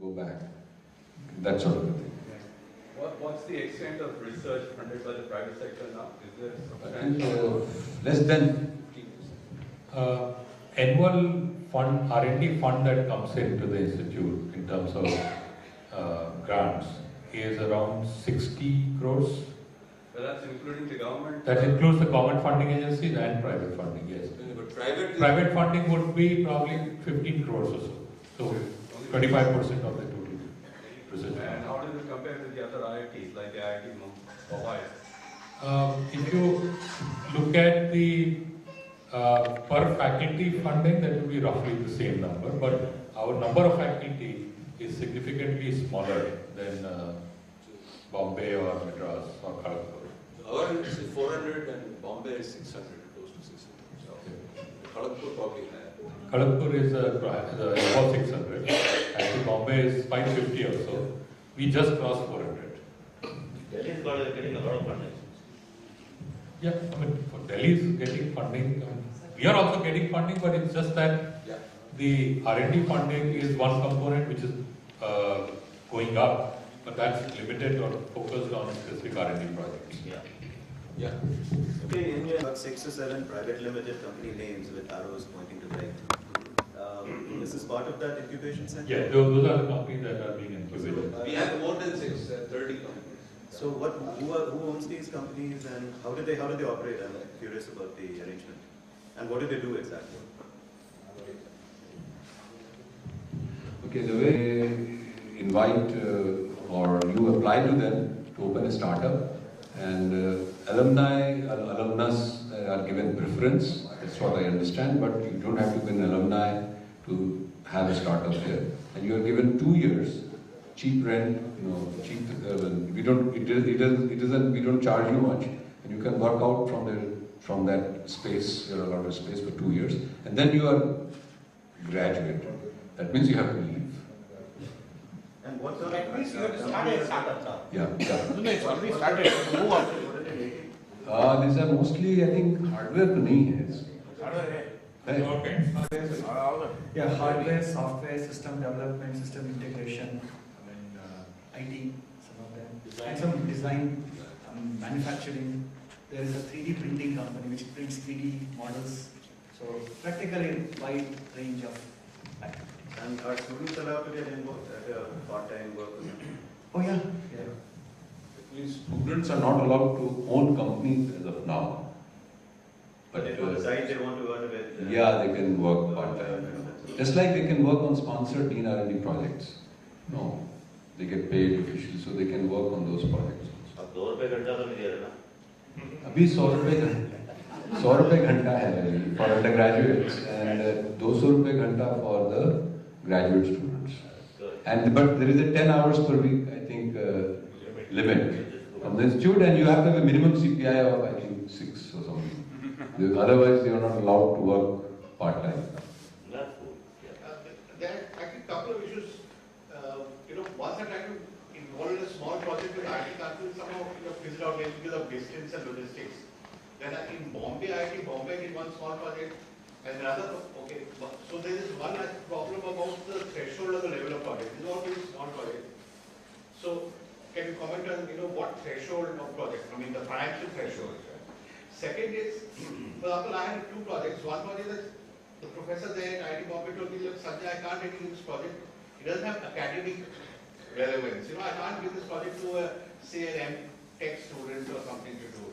go back. That sort of a thing. What's the extent of research funded by the private sector now? Is there I think less than 50%. Annual fund, R&D fund that comes into the institute in terms of grants is around 60 crores. Well, that's including the government? That includes the government funding agencies and private funding, yes. But private funding would be probably 15 crores or so. So 25% of the total research. And how does it compare with the other IITs like the IIT Mumbai? If you look at the per faculty funding, that will be roughly the same number, but our number of faculty is significantly smaller than Bombay or Madras or Kharagpur. Our is 400 and Bombay is 600, close to 600. Okay. Kharagpur probably higher. Kharagpur is about 600, and Bombay is 550 or so. We just crossed 400. Delhi is getting a lot of funding. Yeah, I mean, for Delhi is getting funding. We are also getting funding, but it's just that the R&D funding is one component which is going up, but that's limited or focused on specific R&D projects. Yeah. Okay, in your about 6 or 7 private limited company names with arrows pointing to the right. Is this part of that incubation center? Yeah, those are the companies that are being incubated. We have more than 6, 30 companies. So who owns these companies and how do they operate? I'm curious about the arrangement. And what do they do exactly? Okay, the way they invite or you apply to them to open a startup, and alumnus are given preference. That's what I understand. But you don't have to be an alumni to have a startup here, and you are given 2 years. Cheap rent, cheap. We don't charge you much, and you can work out from that space. You're allowed a space for 2 years, and then you are graduate. That means you have to leave. And what sort That means you have to start a startup now. Yeah. No, it's already started. So move on. These are mostly, I think, hardware to nahi hai. Yeah, hardware, software, system development, system integration, IT, some of them, and some design, manufacturing. There is a 3D printing company which prints 3D models. So practically wide range of activities. And are students allowed to get involved at a part-time work? Oh yeah. Actually, students are not allowed to own companies as of now. But if they decide they want to earn a bit. Yeah, they can work part-time. Just like they can work on sponsored Dean R&D projects. No, they get paid officially, so they can work on those projects. अब 2 रुपए घंटा तो नहीं दे रहे ना? अभी 100 रुपए घंटा है for undergraduates and 200 रुपए घंटा for the graduate students. But there is a 10 hours per week, I think, limit from the institute, and you have to have a minimum CPI of, I think, 6 or something. Otherwise, you are not allowed to work part-time. There are actually a couple of issues. Once I tried to involve in a small project with IT companies, somehow fizzled out because of distance and logistics. Then in Bombay, IIT Bombay did one small project, and another. Okay, so there is one problem about the threshold of the level of project. This is all very small project. So can you comment on what threshold of project? I mean the financial threshold. Right? Second is, for example, I had 2 projects. One project that the professor there at IIT Bombay told me, look, Sanjay, I can't take this project. It doesn't have academic relevance. I can't give this project to say an M.Tech student or something to do.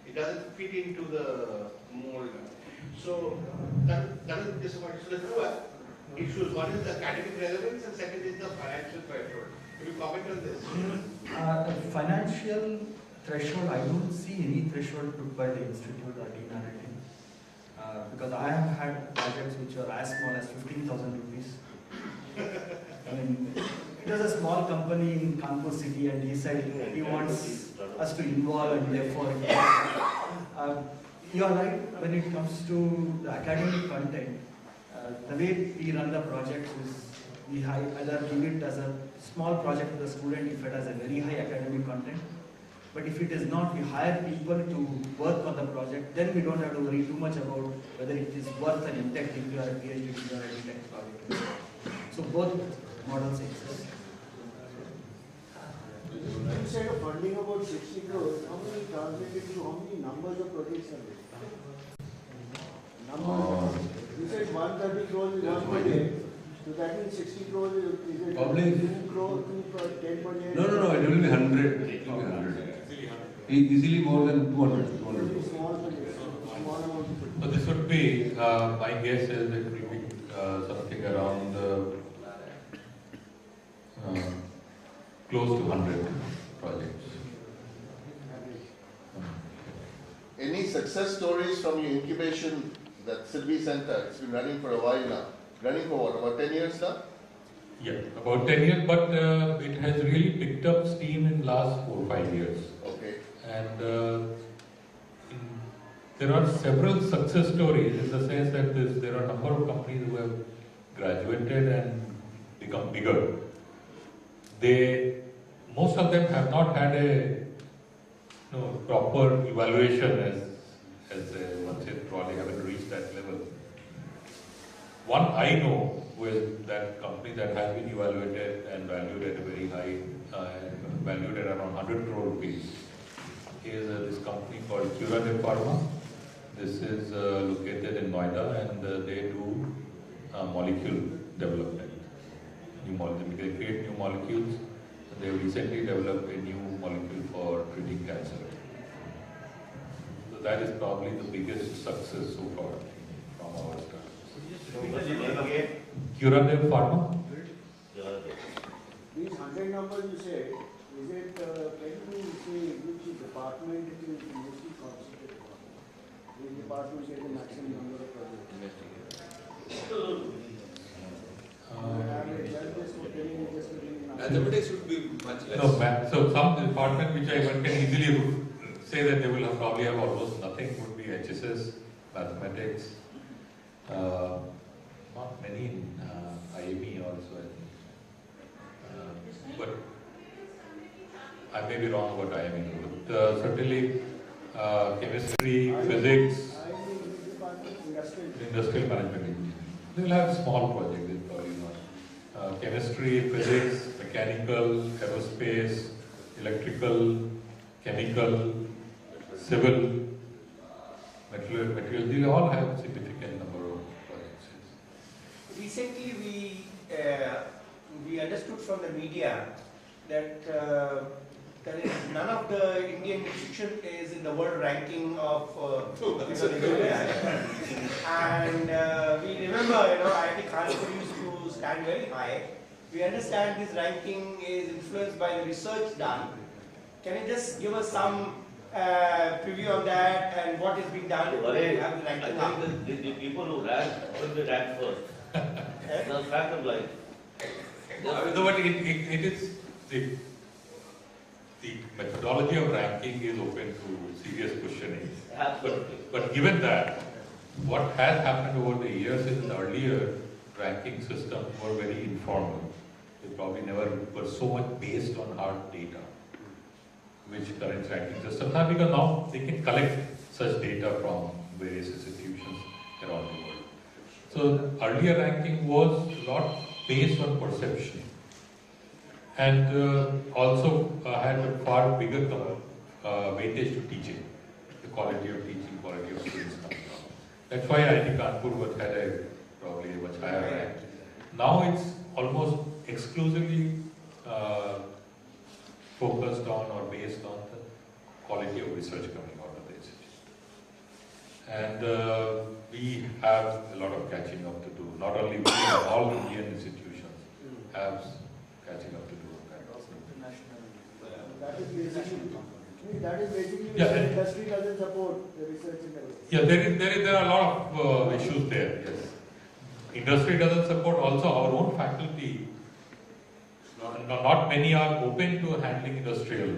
It doesn't fit into the mold. So that is disappointing. So there are 2 issues. One is the academic relevance, and second is the financial threshold. Will you comment on this? The financial threshold, I don't see any threshold put by the institute or Dean R&D. Because I have had projects which are as small as 15,000 rupees. I mean, it was a small company in Kanpur city, and he said he wants us to involve, and therefore you are right when it comes to the academic content. The way we run the projects is we either give it as a small project to the student if it has a very high academic content. But if it is not, we hire people to work on the project, then we don't have to worry too much about whether it is worth an M.Tech degree or a PhD degree or a B.Tech project. So both model 6s. You said a funding about 60 crores. How many translated to how many numbers of projects are there? Numbers. You said 130 crores is one project. So that means 60 crores is it Probably 2 crores, 10 projects? No, it will be 100. It will be 100. Easily more than 200. Small projects, small amount of projects. So this would be, my guess is it will be something around close to 100 projects. Any success stories from your incubation, that Sylvie Center? It's been running for a while now. Running for what, about 10 years now? Yeah, about 10 years, but it has really picked up steam in last 4 or 5 years. Okay. And there are several success stories in the sense that there are a number of companies who have graduated and become bigger. Most of them have not had a proper evaluation as once they probably haven't reached that level. One I know who is that company that has been evaluated and valued at a very high, valued at around 100 crore rupees, is this company called Curative Pharma. This is located in Noida, and they do molecule development. They create new molecules. They recently developed a new molecule for treating cancer. So that is probably the biggest success so far from our start. What's the name again? Curative Pharma. These 100 numbers you said, is it, can you say which department it is mostly concentrated on? Which department gets the maximum number of projects? Mathematics should be much less. No, so some department which one can easily say that they will probably have almost nothing would be HSS, mathematics, not many in IAB also, I think. But I may be wrong about IAB, but certainly chemistry, physics, industrial management engineering. They will have small projects, probably not. Chemistry, physics, mechanical, aerospace, electrical, chemical, civil, materials, they all have significant number of projects. Recently we understood from the media that there is none of the Indian institution is in the world ranking of and we remember, IIT Kanpur used to stand very high. We understand this ranking is influenced by the research done. Can you just give us some preview on that and what is being done to have the ranking up? I think the people who rank will be ranked first. That's a fact of life. But it is the methodology of ranking is open to serious questioning. Absolutely. But given that, what has happened over the years is the earlier ranking systems were very informal. They probably never were so much based on hard data, which current ranking systems are, because now they can collect such data from various institutions around the world. So earlier ranking was a lot based on perception, and also had a far bigger weightage to teaching, the quality of teaching, quality of students coming out. That's why IIT Kanpur had probably a much higher rank. Now it's almost exclusively focused on or based on the quality of research coming out of the institution. And we have a lot of catching up to do. Not only we, all Indian institutions have catching up to do. That is basically Yeah, the industry doesn't support the research in the Yeah, there are a lot of issues there. Yes, industry doesn't support. Also, our own faculty, not many are open to handling industrial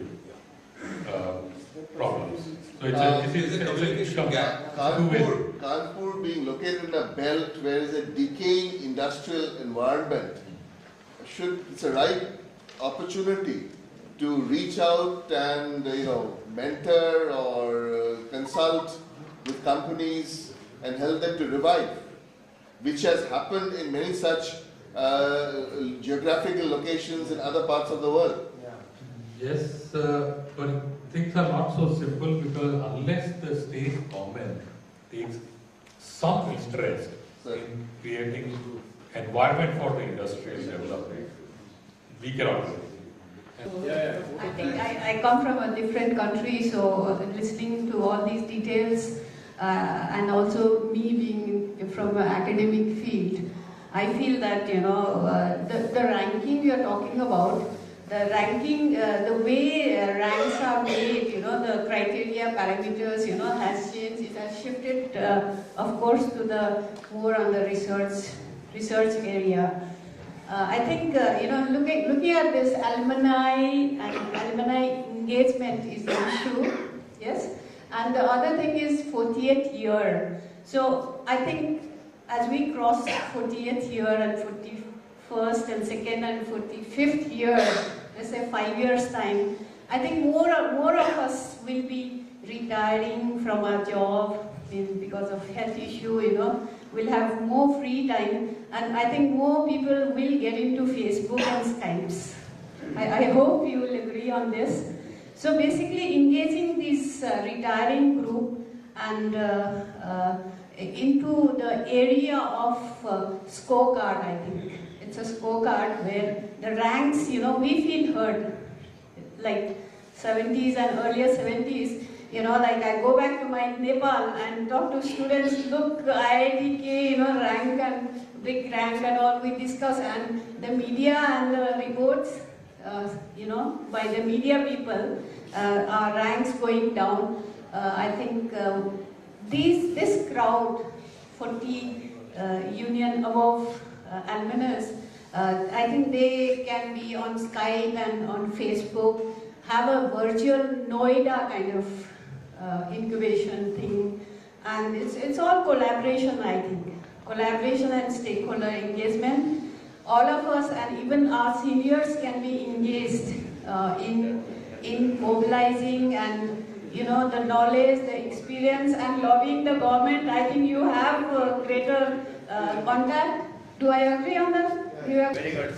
problems. So it's a communication gap. Kanpur being located in a belt where there is a decaying industrial environment, it's a right opportunity to reach out and mentor or consult with companies and help them to revive, which has happened in many such geographical locations in other parts of the world. Yes, but things are not so simple because unless the state government takes some interest in creating environment for the industrial development, we cannot do it. I think I come from a different country, so listening to all these details and also me being from an academic field, I feel that, you know, the ranking we are talking about, the ranking, the way ranks are made, you know, the criteria, parameters, you know, has changed. It has shifted, of course, to the more on the research area. I think, you know, looking at this alumni and alumni engagement is the issue, yes? And the other thing is 40th year. So I think as we cross 40th year and 41st and 2nd and 45th year, let's say 5 years time, I think more of us will be retiring from our job because of health issue, you know. We'll have more free time, and I think more people will get into Facebook and Skypes. I hope you will agree on this. So basically engaging this retiring group and into the area of scorecard, I think. It's a scorecard where the ranks, you know, we feel heard. Like 70s and earlier 70s, you know, like I go back to my Nepal and talk to students, look, IITK, you know, rank and big rank and all we discuss, and the media and the reports, you know, by the media people, our ranks going down. I think this crowd, 40 union above alumnus, I think they can be on Skype and on Facebook, have a virtual Noida kind of incubation thing, and it's all collaboration, I think. Collaboration and stakeholder engagement. All of us and even our seniors can be engaged in mobilizing and, you know, the knowledge, the experience and lobbying the government. I think you have greater contact. Do I agree on that? You have? Very good.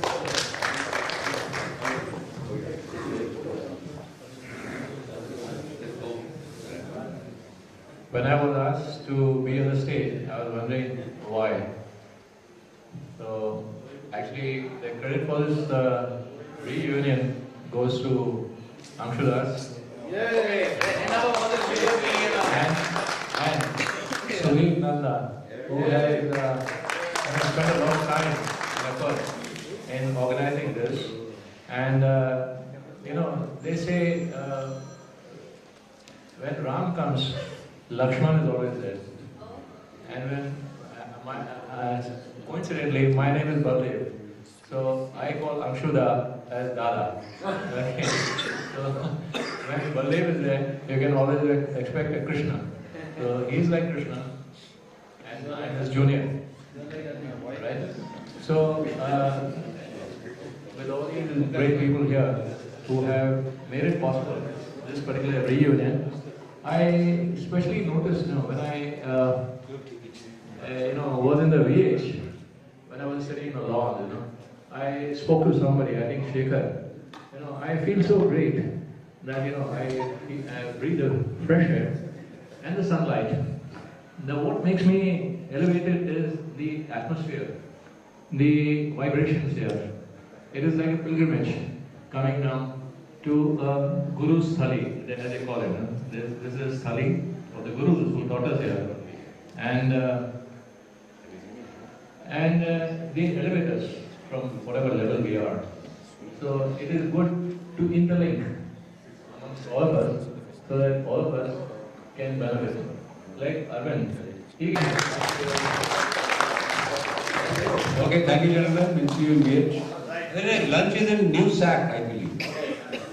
When I was asked to be on the stage, I was wondering why. So actually, the credit for this reunion goes to Angshudas and Sunil Nanda, who has spent a lot of time and effort in organizing this. And you know, they say when Ram comes, Lakshman is always there. And when, coincidentally, my name is Baldev. So I call Angshuda as Dada. Okay. So when Baldev is there, you can always expect a Krishna. So he's like Krishna, and I'm his junior. Right? So with all these great people here who have made it possible, this particular reunion, I especially noticed, you know, when I was in the VH, when I was sitting in the lawn, you know, I spoke to somebody, I think Shekhar. You know, I feel so great that, you know, I breathe the fresh air and the sunlight. Now, what makes me elevated is the atmosphere, the vibrations here. It is like a pilgrimage coming down to Guru's Thali, as they call it. No? This is Thali of the Gurus who taught us here. And they elevate us from whatever level we are. So it is good to interlink amongst all of us so that all of us can benefit. Like Arvind, he can. Okay, thank you, gentlemen. We'll see you in VH. Lunch is in New Sac, I believe.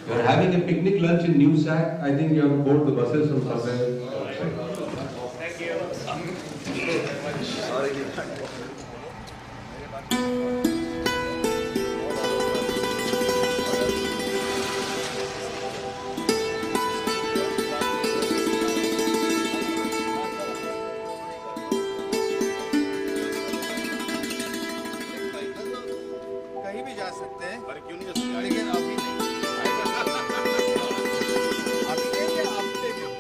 You're having a picnic lunch in New Sac. I think you have to board the buses from somewhere outside. Thank you. Sorry. अरे क्यों नहीं हो अरे क्या अभी नहीं अभी नहीं या हफ्ते में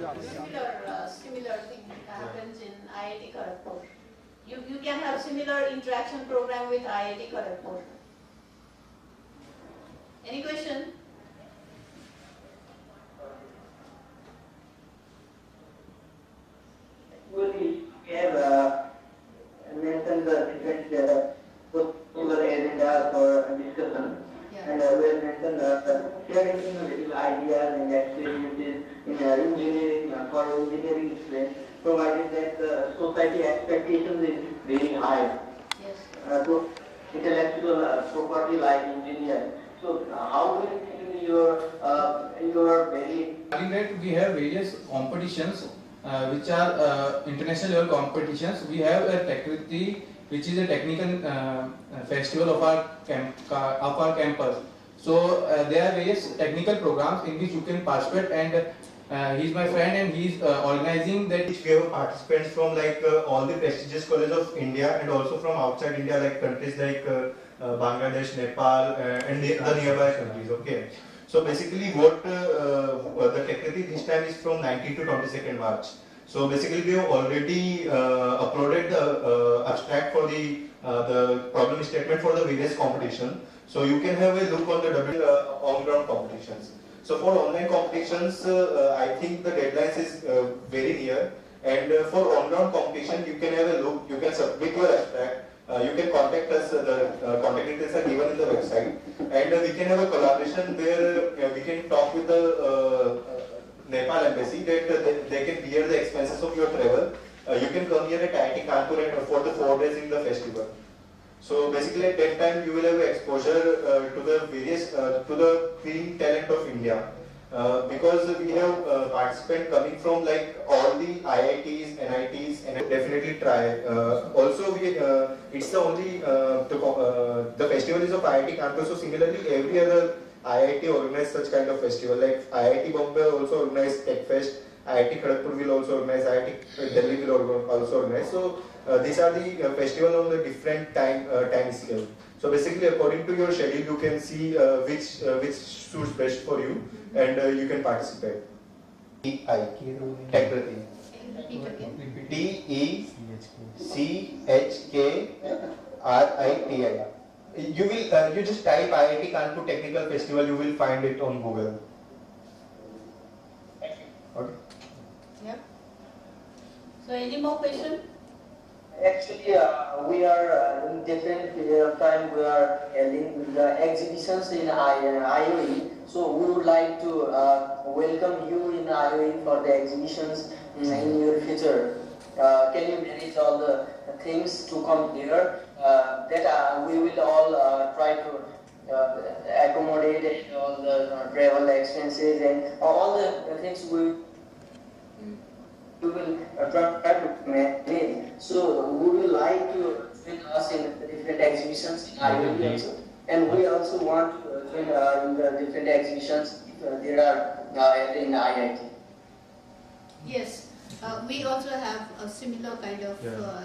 similar thing happens in IIT Kharagpur. You can have similar interaction program with IIT Kharagpur. Any question? We have mentioned the different possible agendas for discussion. And we have mentioned sharing innovative ideas and experiences in engineering for engineering students, provided that the society expectations is very high. Yes. So intellectual property like engineering. So how do you think your very That we have various competitions which are international level competitions. We have a Techriti, which is a technical festival of our campus. So there are various technical programs in which you can participate, and he's my friend and he's organizing that. We have participants from like all the prestigious colleges of India and also from outside India, like countries like Bangladesh, Nepal, and the nearby countries. Okay. So basically, what the Techriti this time is from 19 to 22nd March. So basically, we have already uploaded the abstract for the problem statement for the various competition. So you can have a look on the on-ground competitions. So for online competitions, I think the deadlines is very near. And for on-ground competition, you can have a look. You can submit your abstract. You can contact us. The contact details are given in the website, and we can have a collaboration where we can talk with the Nepal embassy that they can bear the expenses of your travel. You can come here at IIT Kanpur for the 4 days in the festival. So basically at that time you will have exposure to the various, to the film talent of India. Because we have participants coming from like all the IITs, NITs, and definitely try. Also, it's the only the festival is of IIT campus. So similarly, every other IIT organize such kind of festival. Like IIT Bombay also organize Tech Fest. IIT Kharagpur will also organize. IIT Delhi will also organize. So these are the festival on the different time scale. So basically, according to your schedule, you can see which suits best for you, and you can participate. Techriti. TECHKRITI. You will you just type IIT Kanpur Technical Festival. You will find it on Google. Okay. Yeah. So any more question? Actually, we are in different period of time. We are holding the exhibitions in IOE. So we would like to welcome you in IOE for the exhibitions in your future. Can you manage all the things to come here? That we will all try to accommodate all the travel expenses and all the things we will try to manage. So we will like to join us in the different exhibitions in IIT also. And we also want to join in the different exhibitions if there are in IIT. Yes. We also have a similar kind of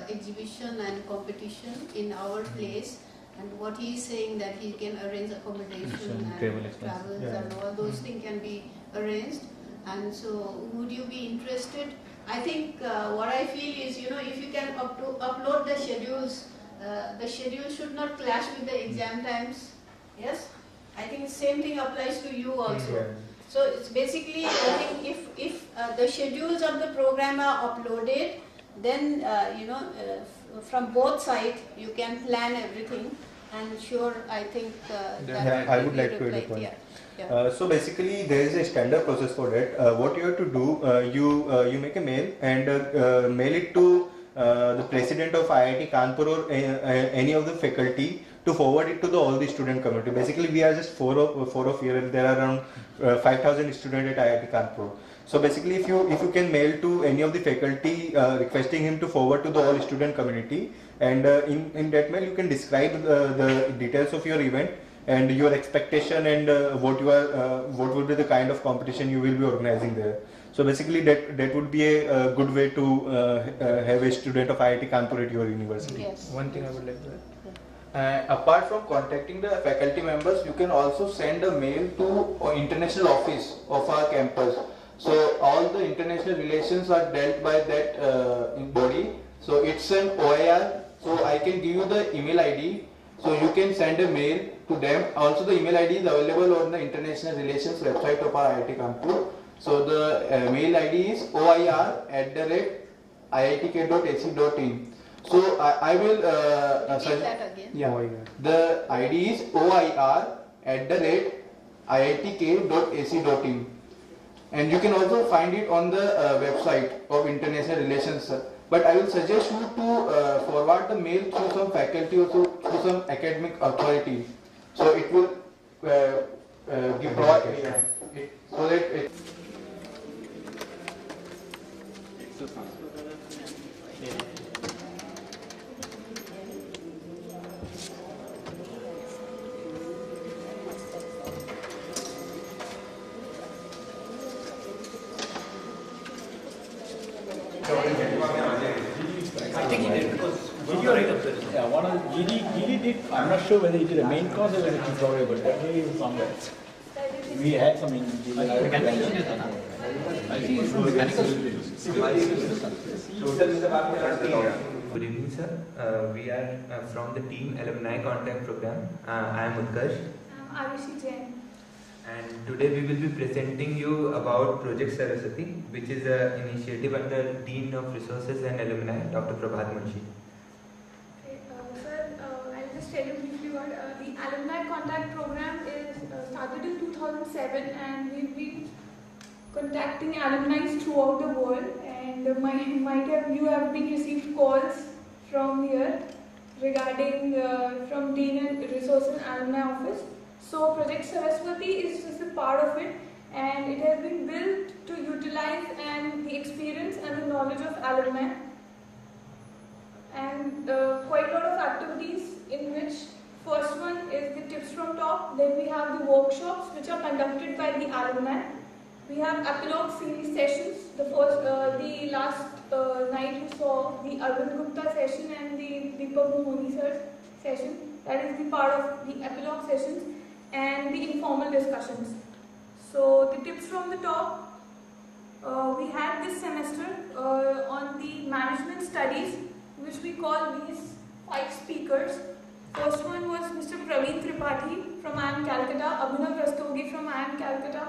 exhibition and competition in our place, and what he is saying that he can arrange accommodation and travels and all those things can be arranged. And so, would you be interested? I think what I feel is, if you can upload the schedules, the schedule should not clash with the exam times. Yes, I think the same thing applies to you also. Yeah. So it's basically, I think if the schedules of the program are uploaded, then from both sides you can plan everything. And sure, I think that I would like to add a point. Yeah. So basically, there is a standard process for that. What you have to do, you make a mail and mail it to the president of IIT Kanpur or any of the faculty to forward it to all the student community. Basically, we are just four of here, and there are around 5,000 students at IIT Kanpur. So basically, if you can mail to any of the faculty requesting him to forward to the whole student community, and in that mail you can describe the details of your event and your expectation and what would be the kind of competition you will be organizing there. So basically, that would be a good way to have a student of IIT Kanpur at your university. Yes. One thing I would like to add. Apart from contacting the faculty members, you can also send a mail to international office of our campus. So all the international relations are dealt by that body. So it's an OIR. So I can give you the email ID. So you can send a mail to them. Also the email ID is available on the international relations website of our IIT Kanpur. So the mail ID is oir@iitk.ac.in. So I will Repeat that again. yeah, the ID is oir@iitk.ac.in, and you can also find it on the website of international relations. But I will suggest you to forward the mail through some faculty or through some academic authority. So it will give provide so that it. I think he did because GD yeah, one of the GD did. I'm not sure whether he did a main course or whether he tutorial, but definitely he was somewhere. We had some in mechanical. I think it's from mechanical. Good evening, sir. We are from the team Alumni Contact Program. I am Utkarsh. I'm Arushi Jain. And today we will be presenting you about Project Saraswati, which is an initiative under Dean of Resources and Alumni, Dr. Prabhat Munshi. Okay, sir, I'll just tell you briefly what the Alumni Contact Program is started in 2007, and we've been contacting alumni throughout the world, and you have been received calls from here regarding from Dean and Resources and Alumni Office. So Project Saraswati is just a part of it, and it has been built to utilize and the experience and the knowledge of alumni, and quite a lot of activities, in which first one is the tips from top, then we have the workshops which are conducted by the alumni. We have epilogue series sessions. The last night we saw the Arvind Gupta session and the Deepak Mohoni sir session. That is the part of the epilogue sessions and the informal discussions. So the tips from the top, we had this semester on the management studies, which we call these 5 speakers. First one was Mr. Praveen Tripathi from IIM Calcutta, Abhinav Rastogi from IIM Calcutta,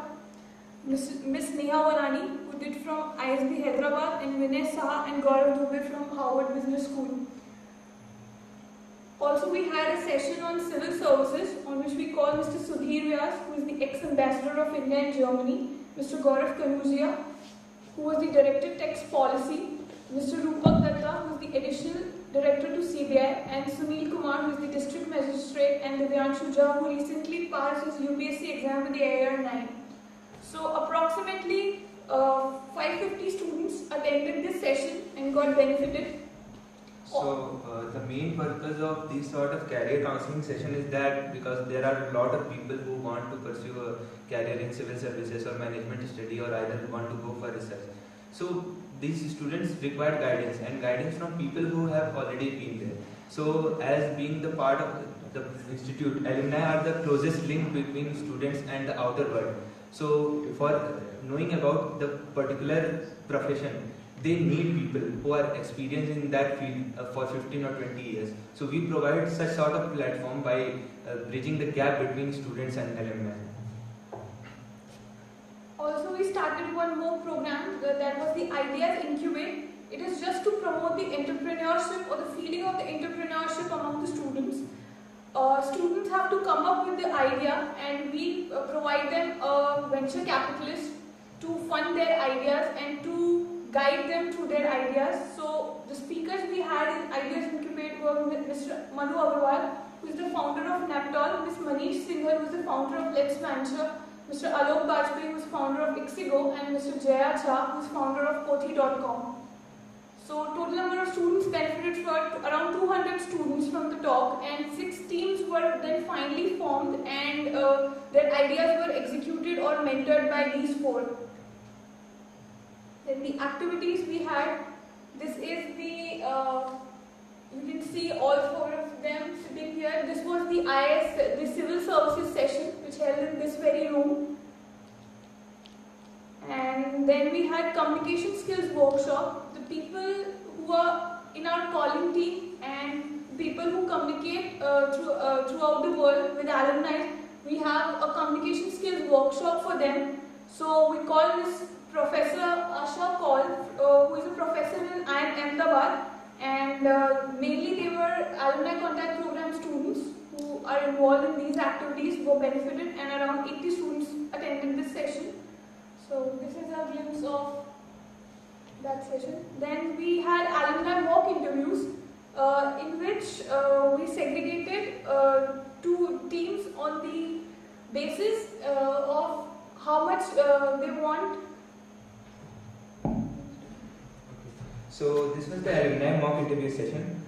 Miss Neha Walani, who did from ISB Hyderabad, and Vinay Saha and Gaurav Dubey from Harvard Business School. Also, we had a session on civil services, on which we call Mr. Sudhir Vyas, who is the ex-ambassador of India in Germany, Mr. Gaurav Kanujia, who was the Director Tax Policy, Mr. Rupak Datta, who is the Additional Director to CBI, and Sunil Kumar, who is the District Magistrate, and Divyanshu Jha, who recently passed his UPSC exam with the AIR 9. So approximately 550 students attended this session and got benefited. So the main purpose of this sort of career counseling session is that because there are a lot of people who want to pursue a career in civil services or management study, or either want to go for research. So these students require guidance, and guidance from people who have already been there. So as being the part of the institute, alumni are the closest link between students and the outer world. So for knowing about the particular profession, they need people who are experienced in that field for 15 or 20 years. So we provide such sort of platform by bridging the gap between students and alumni. Also, we started one more program that was the Ideas Incubate. It is just to promote the entrepreneurship or the feeling of the entrepreneurship among the students. Students have to come up with the idea, and we provide them a venture capitalist to fund their ideas and to guide them through their ideas. So the speakers we had in Ideas Incubate were Mr. Manu Agarwal, who is the founder of Naptol, Ms. Manish Singhal, who is the founder of Let's Venture, Mr. Alok Bajpayee, who is founder of Ixigo, and Mr. Jaya Jha, who is founder of Pothi.com. So total number of students benefited for around 200 students from the talk, and 6 teams were then finally formed, and their ideas were executed or mentored by these 4. Then the activities we had, this is the, you can see all 4 of them sitting here. This was the the civil services session, which held in this very room. And then we had communication skills workshop. The people who are in our calling team and people who communicate throughout the world with alumni, we have a communication skills workshop for them. So we call this Professor Asha Kaul, who is a professor in IIT Ahmedabad, and mainly they were alumni contact program students who are involved in these activities were benefited, and around 80 students attended this session. So this is a glimpse of that session. Then we had alumni mock interviews in which we segregated two teams on the basis of how much they want. So this was the alumni mock interview session.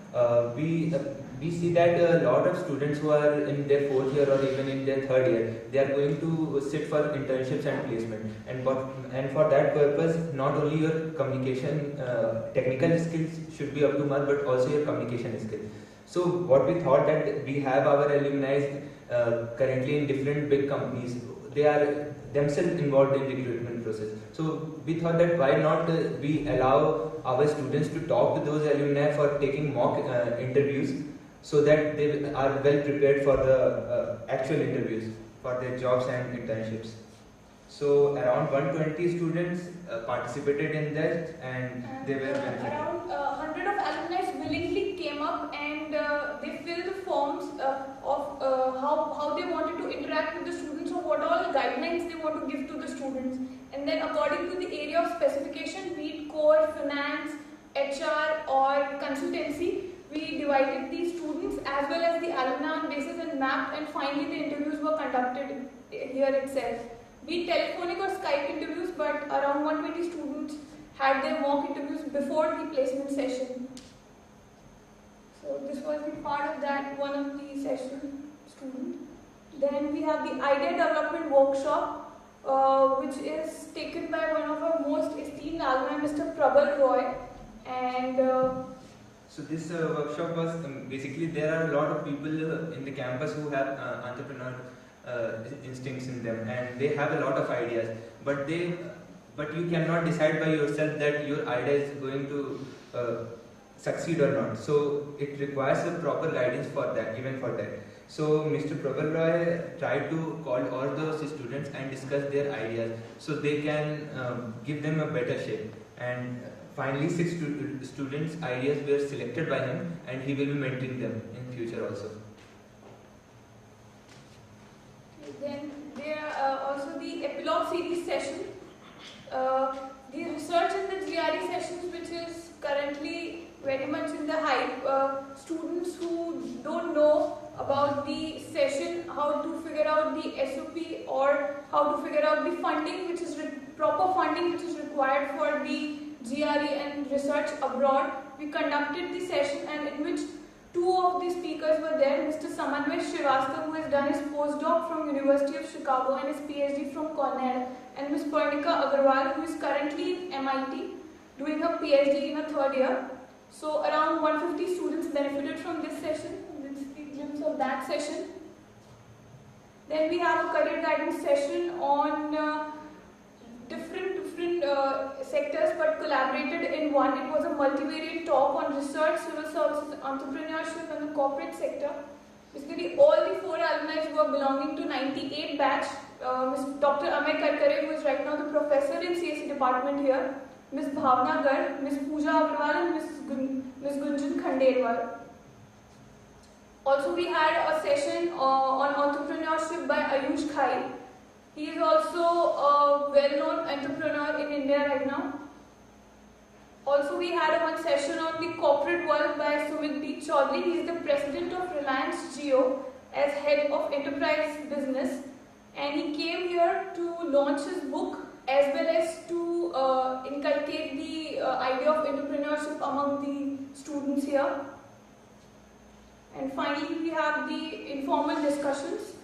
We see that a lot of students who are in their 4th year or even in their 3rd year, they are going to sit for internships and placement. And for that purpose, not only your communication technical skills should be up to mark, but also your communication skills. So what we thought that we have our alumni currently in different big companies. They are themselves involved in recruitment process. So we thought that why not we allow our students to talk to those alumni for taking mock interviews, so that they are well prepared for the actual interviews for their jobs and internships. So around 120 students participated in that, and they were benefited. Around 100 of alumni willingly came up and they filled the forms of how they wanted to interact with the students, or what all guidelines they want to give to the students. And then according to the area of specification, be it core, finance, HR or consultancy, we divided these students as well as the alumni on basis and mapped, and finally the interviews were conducted here itself. Be it telephonic or Skype interviews, but around 120 students had their mock interviews before the placement session. So this was the part of that, one of the session student. Then we have the idea development workshop, which is taken by one of our most esteemed alumni, Mr. Prabal Roy. And so this workshop was basically, there are a lot of people in the campus who have entrepreneur instincts in them, and they have a lot of ideas, but you cannot decide by yourself that your idea is going to succeed or not. So it requires a proper guidance for that, even for that. So Mr. Prabal Roy tried to call all those students and discuss their ideas, so they can give them a better shape. And finally 6 students' ideas were selected by him, and he will be mentoring them in future also. Then there are also the epilogue series session, the research in the GRE sessions, which is currently very much in the hype. Students who don't know about the session, how to figure out the SOP, or how to figure out the funding, which is proper funding which is required for the GRE and research abroad. We conducted the session, and in which 2 of the speakers were there, Mr. Samanvay Srivastava, who has done his postdoc from University of Chicago and his PhD from Cornell, and Ms. Parnika Agarwal, who is currently in MIT doing her PhD in her 3rd year. So around 150 students benefited from this session. This is the glimpse of that session. Then we have a career guidance session on different sectors, but collaborated in one. It was a multivariate talk on research, civil services, entrepreneurship and the corporate sector. Basically all the 4 alumni were belonging to 98 batch. Dr. Amay Karkare, who is right now the professor in CSE department here, Ms. Bhavna Garg, Ms. Pooja Agarwal and Ms. Gunjan Khanderwal. Also we had a session on entrepreneurship by Ayush Khai. He is also a well-known entrepreneur in India right now. Also we had one session on the corporate world by Sumit B. Chaudhary. He is the president of Reliance Jio as head of enterprise business, and he came here to launch his book as well as to inculcate the idea of entrepreneurship among the students here. And finally we have the informal discussions.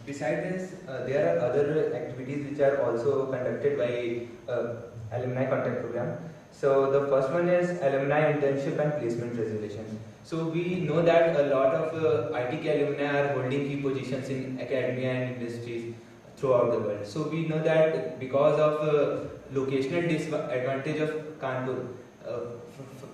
Besides this, there are other activities which are also conducted by Alumni Contact Program. So the first one is Alumni Internship and Placement Resolution. So we know that a lot of IITK alumni are holding key positions in academia and industries throughout the world. So we know that because of locational disadvantage of Kanpur,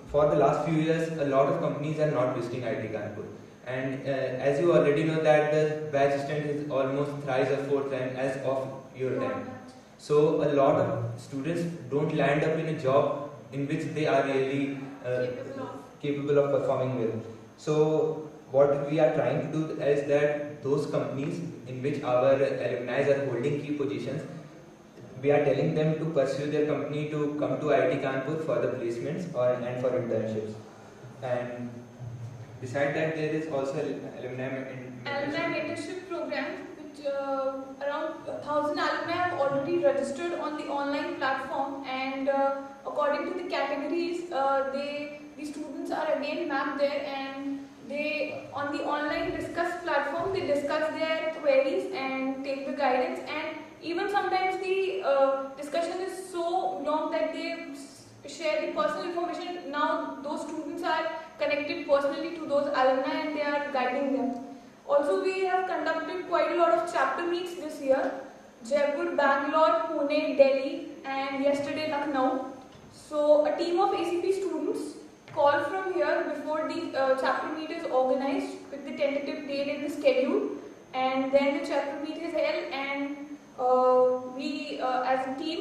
for the last few years, a lot of companies are not visiting IIT Kanpur. And as you already know that the batch strength is almost thrice or 4 times as of your time. So a lot of students don't land up in a job in which they are really capable of performing well. So what we are trying to do is that those companies in which our alumni are holding key positions, we are telling them to pursue their company to come to IIT Kanpur for the placements and for internships. And besides that, there is also alumni mentorship program, which around 1,000 alumni have already registered on the online platform, and according to the categories, the students are again mapped there, and they on the online discuss platform they discuss their queries and take the guidance, and even sometimes the discussion is so long that they share the personal information. Now those students are connected personally to those alumni and they are guiding them. Also, we have conducted quite a lot of chapter meets this year: Jaipur, Bangalore, Pune, Delhi, and yesterday Lucknow. So a team of ACP students call from here before the chapter meet is organized with the tentative date in the schedule, and then the chapter meet is held, and we as a team,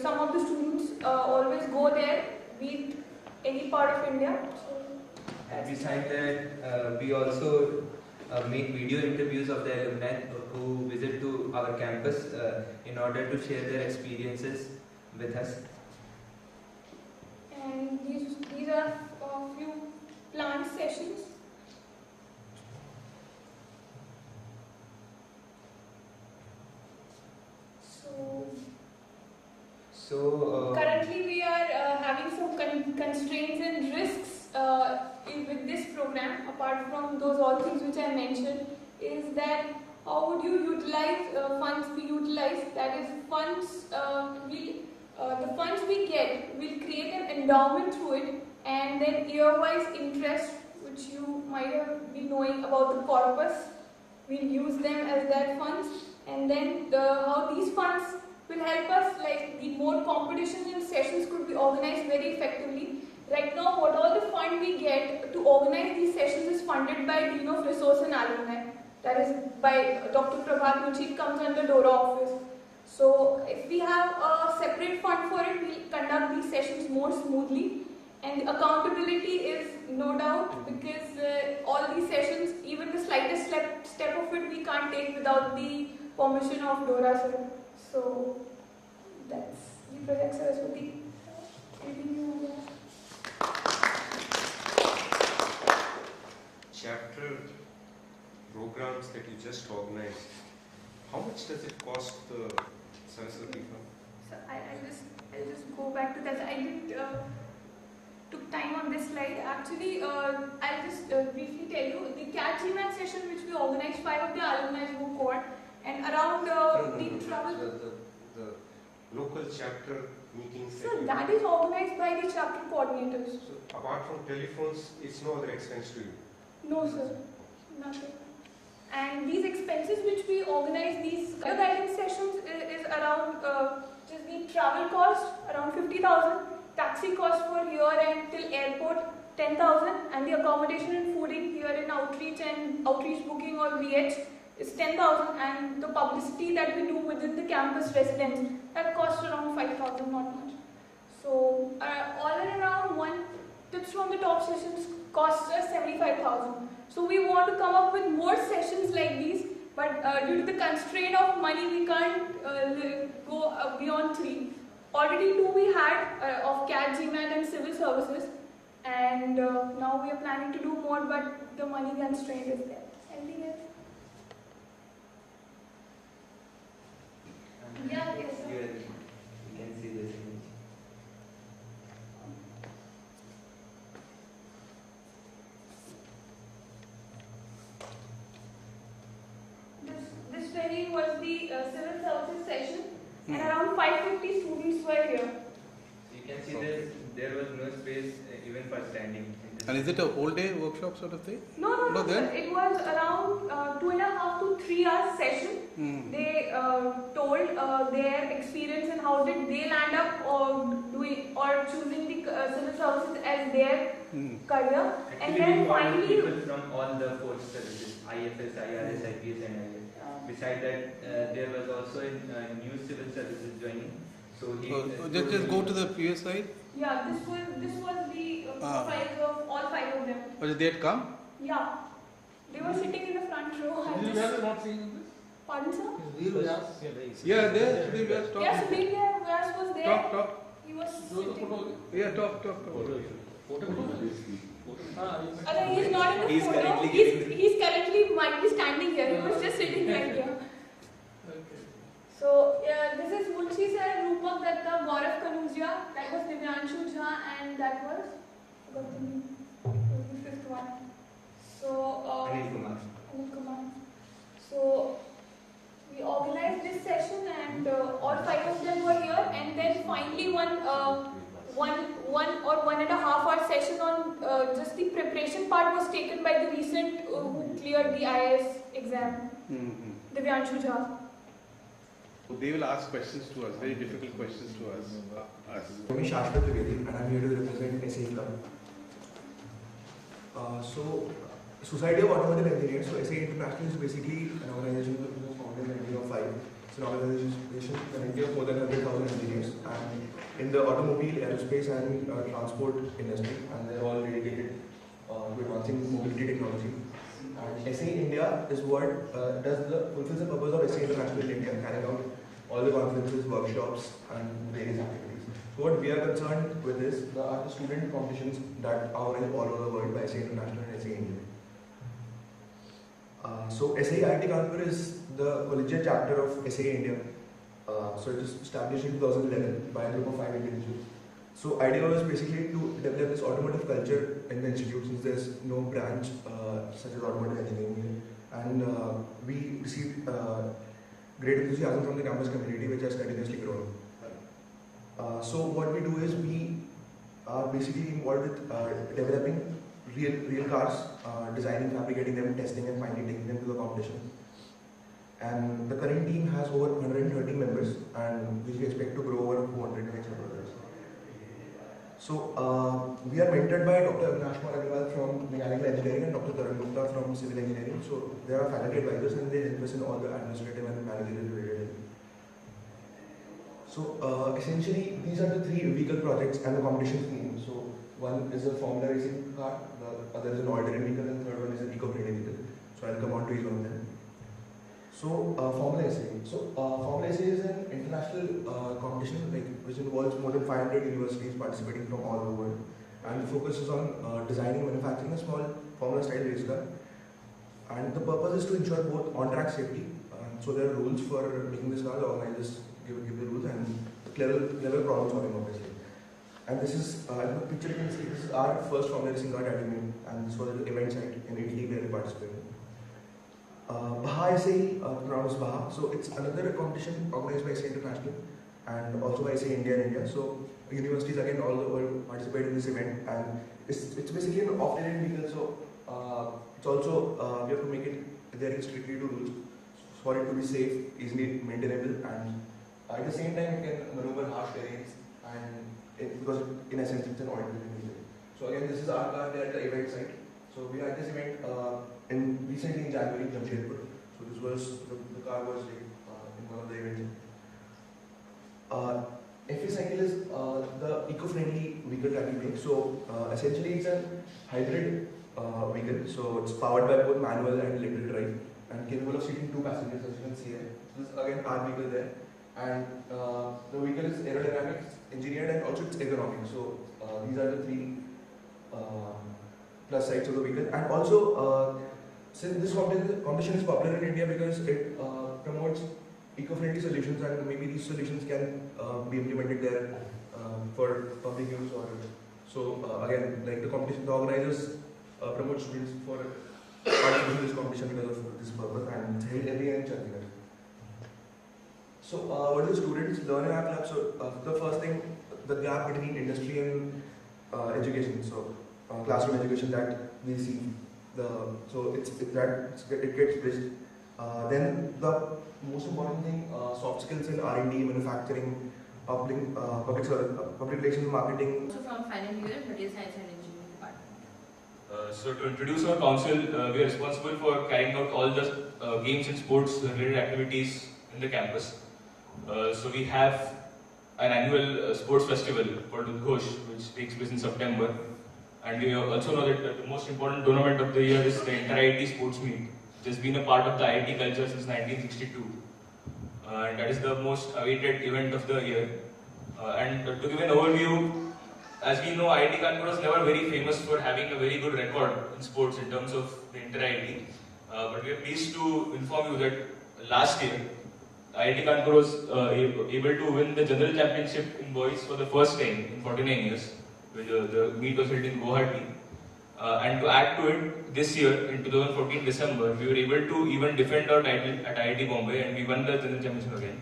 some of the students always go there, be any part of India. And besides that, we also make video interviews of the alumni who visit to our campus in order to share their experiences with us. And these are a few planned sessions. So currently we are having some constraints and risks with this program, apart from those all things which I mentioned, is that how would you utilize funds be utilized? That is, funds the funds we get, we'll create an endowment through it, and then year-wise interest, which you might have been knowing about the corpus, we'll use them as that funds, and then how these funds will help us, like the more competitions and sessions could be organized very effectively. Right now, what all the fund we get to organize these sessions is funded by Dean of Resource and Alumni. That is by Dr. Prabhat Muchi, comes under DORA office. So if we have a separate fund for it, we'll conduct these sessions more smoothly. And accountability is no doubt, because all these sessions, even the slightest step of it, we can't take without the permission of DORA, sir. So that's the project, Saraswati. Chapter programs that you just organized, how much does it cost the Saraswati Fund? So I'll just go back to that. I didn't took time on this slide. Actually, I'll just briefly tell you the CAT-GMAT session which we organized, 5 of the alumni who called, and around the travel. The local chapter meetings. So that is organized by the chapter coordinators. So apart from telephones, it's no other expense to you? No, sir. Nothing. And these expenses which we organize, these guidance sessions is around just the travel cost, around 50,000, taxi cost for here and till airport, 10,000, and the accommodation and fooding here in outreach and outreach booking or BH is 10,000, and the publicity that we do within the campus residence, that costs around 5,000, not much. So all and around, one tips from the top sessions costs us 75,000. So we want to come up with more sessions like these, but due to the constraint of money, we can't go beyond 3. Already 2 we had of CAT, GMAT and civil services, and now we are planning to do more, but the money constraint is there. Anything else? Yeah, yes. You can see this image. This training was the civil services session, and around 550 students were here. You can see there was no space even for standing. And is it a whole day workshop sort of thing? No, sir. It was around 2.5 to 3 hours session, They told their experience and how did they land up choosing the civil services as their career. Actually, And then we found finally, people from all the four services, IFS, IRS, IPS and IAS. Besides that, there was also a new civil services joining. So just go to the previous slide. yeah, this was the profiles of all 5 of them. Did they come? Yeah, they were sitting in the front row. You have not seen this? Pardon, sir? Yeah, there. Sudhir Vyas talk. Yeah, Sudhir Vyas was there. Talk. He was sitting. Yeah, talk. He's not in the photo. He's currently might be standing here. He was just sitting right here. So this is Munshi sir, Rupak Datta, Gaurav Kanujia, that was Divyanshu Jha, and that was the 5th one. So Anil Kumar. So we organized this session, and all 5 of them were here, and then finally one or 1.5 hour session on just the preparation part was taken by the recent who cleared the IAS exam, Divyanshu Jha. They will ask questions to us, very difficult questions to us. My name is Shashwat Trivedi, and I'm here to represent IITK. So, Society of Automotive Engineers, so SA International is basically an organization that was founded in 1905. It's an organization currently of more than 100,000 engineers, and in the automobile, aerospace, and transport industry, and they're all dedicated to advancing mobility technology. And SA India is what fulfills the purpose of SA International in India, carrying out all the conferences, workshops, and various activities. So what we are concerned with is the student competitions that are organized all over the world by SA International and SA India. So SA IIT Kanpur is the collegiate chapter of SA India. So it was established in 2011 by a group of 5 individuals. So idea was basically to develop this automotive culture in the institute, since there's no branch such as automotive engineering. And we received great enthusiasm from the campus community, which has continuously grown. So what we do is we are basically involved with developing real cars, designing, fabricating them, testing, and finally taking them to the competition. And the current team has over 130 members, and which we expect to grow over 200 in the next couple of years. So we are mentored by Dr. Avinash Agarwal from Mechanical Engineering and Dr. Tarun Gupta from Civil Engineering. So they are faculty advisors, and they help us in all the administrative and managerial related. So essentially, these are the 3 vehicle projects and the competition theme. So one is a Formula racing car, the other is an alternate vehicle, and the third one is an eco-friendly vehicle. So I'll come on to each one of them. So Formula SA. So Formula SA is an international competition which involves more than 500 universities participating from all over the world, and the focus is on designing and manufacturing a small Formula style race car. And the purpose is to ensure both on-track safety. So there are rules for making this car. The organizers give the rules, and clever problem solving, obviously. And this is, in the picture you can see, this is our first Formula racing car that we made, and this was an event site in IITK where we participated. Baha SA, pronounced Baha. So it's another competition organized by SA International and also by SA India and India. So universities again all over the world participate in this event, and it's basically an off-road vehicle. So it's also we have to make it adhering strictly to rules for it to be safe, easily maintainable, and at the same time it can maneuver harsh terrains, and because in essence it's an oil-driven vehicle. So again, this is our car there at the event site. So we had this event recently in January in Jamshedpur. So this was the car was in one of the events. FA Cycle is the eco-friendly vehicle that we make. So essentially it's a hybrid vehicle. So it's powered by both manual and electric drive, and capable of seating 2 passengers, as you can see there. This is again our vehicle there, and the vehicle is aerodynamic, engineered, and also it's ergonomic. So these are the 3 plus sides of the vehicle. And also since this competition is popular in India because it promotes eco-friendly solutions, and maybe these solutions can be implemented there for public use. Or so again, like the competition, the organizers promote students for participation in this competition because of this purpose, and it's held every year in Chandigarh. So what do the students learn in our club? So the first thing, the gap between industry and education. So classroom education that we see. It gets bridged Then the most important thing, soft skills in R&D, manufacturing, public relations, marketing. Also from final year, material science and engineering department. So to introduce our council, we are responsible for carrying out all the games and sports related activities in the campus. So we have an annual sports festival called Udghosh, which takes place in September. And we also know that the most important tournament of the year is the Inter-IIT Sports Meet, which has been a part of the IIT culture since 1962. And that is the most awaited event of the year. And to give an overview, as we know, IIT Kanpur was never very famous for having a very good record in sports in terms of the Inter-IIT. But we are pleased to inform you that last year, IIT Kanpur was able to win the general championship in boys for the first time in 49 years. The meet was held in Guwahati. And to add to it, this year, in 2014 December, we were able to even defend our title at IIT Bombay and we won the general championship again.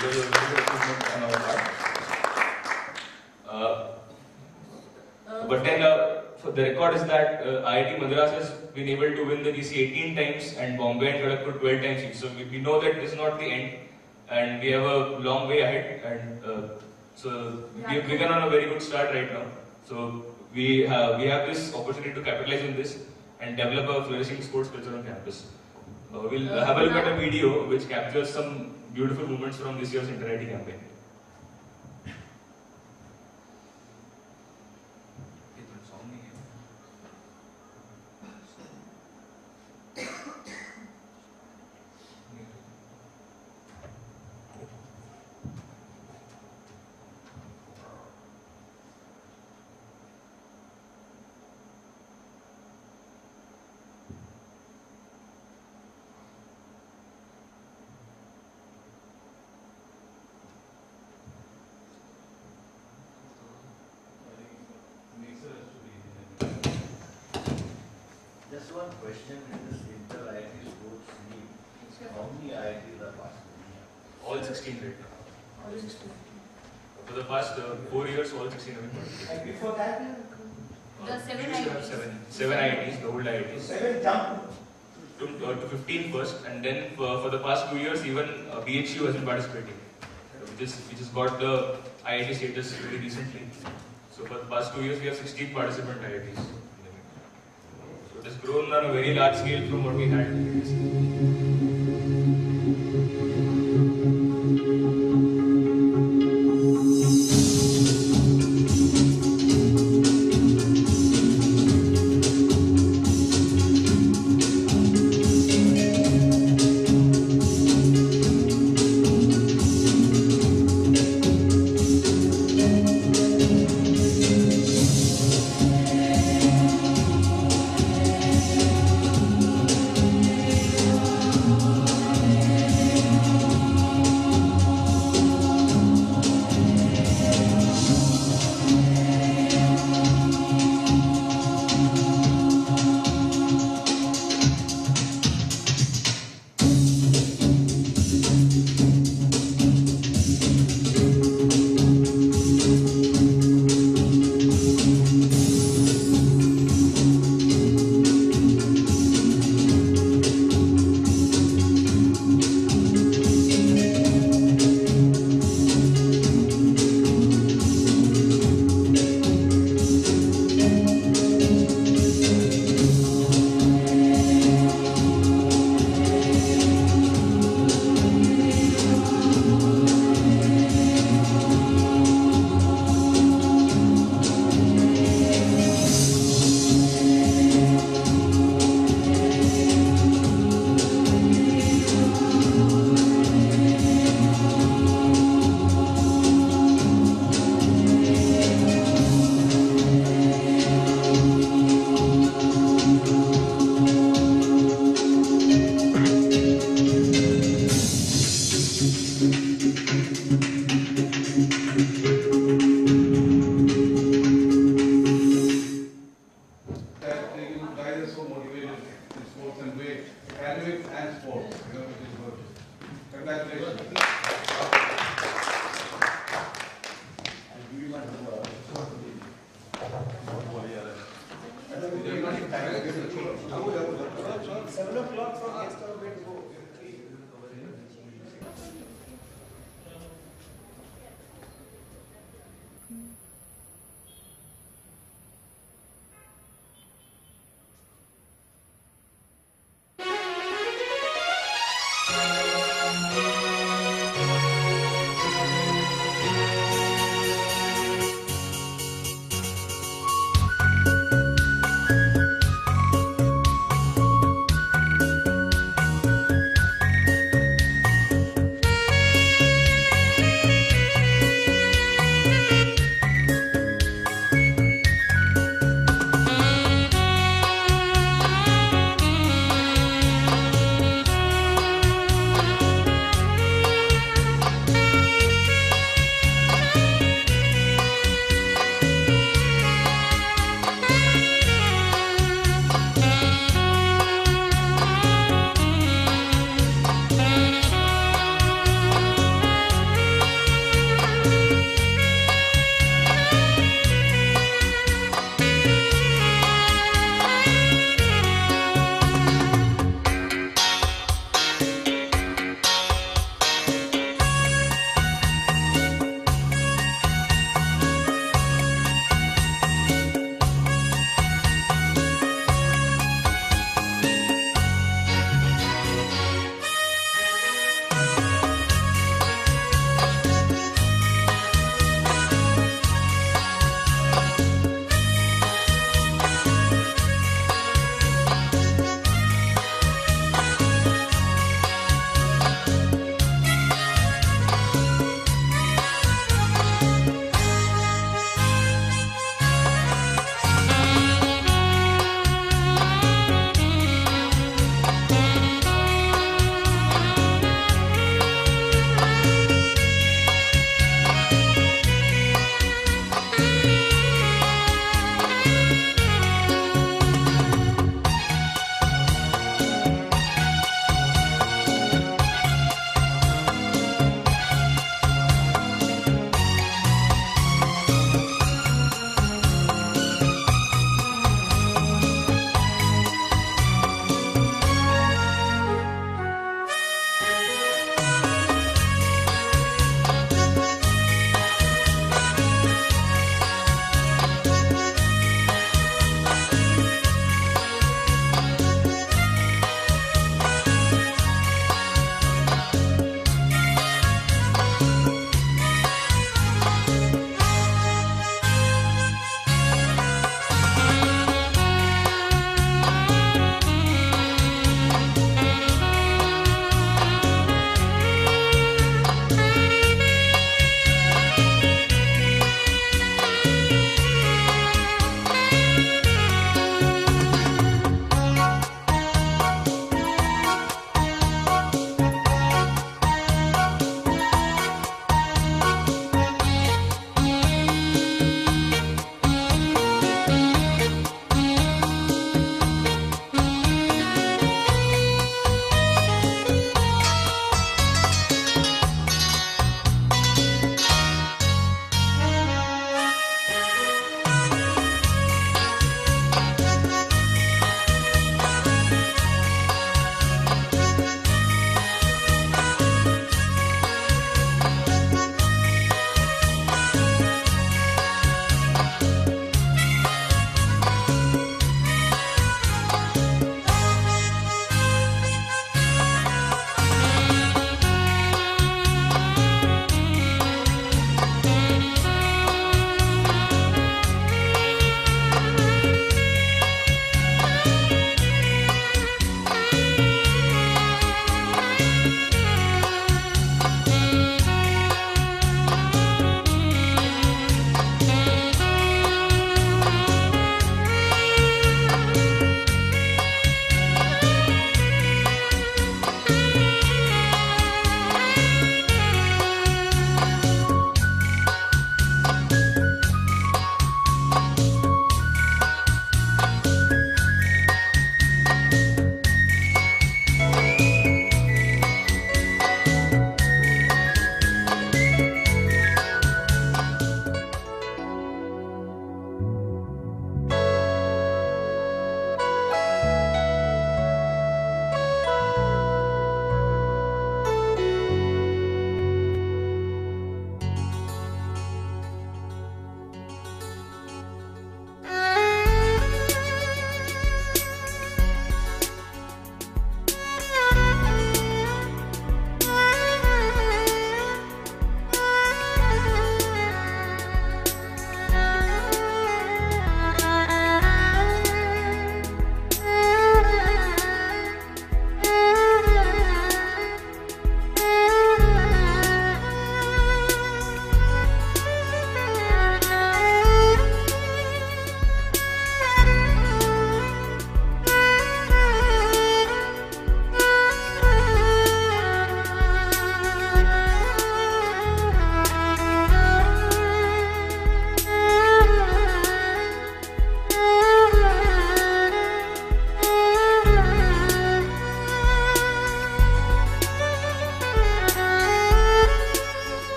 So it was a very good achievement on our part. But then the record is that IIT Madras has been able to win the GC 18 times and Bombay and Kharagpur 12 times each. So we know that this is not the end and we have a long way ahead. And so we have begun on a very good start right now. So we have this opportunity to capitalize on this and develop a flourishing sports culture on campus. We'll have a look at a video which captures some beautiful moments from this year's Inter-IIT campaign. Just one question in this Inter-IIT sports meet. How many IITs are participating? All 16 right now. All 16. For the past 4 years, all 16 have been participating. And before that? The 7 we used to have IITs. seven IITs, the old IITs. 7 jump to 15 first, and then for the past 2 years, even BHU has been participating, which has got the IIT status very recently. So for the past 2 years, we have 16 participant IITs. So it has grown on a very large scale from what we had previously.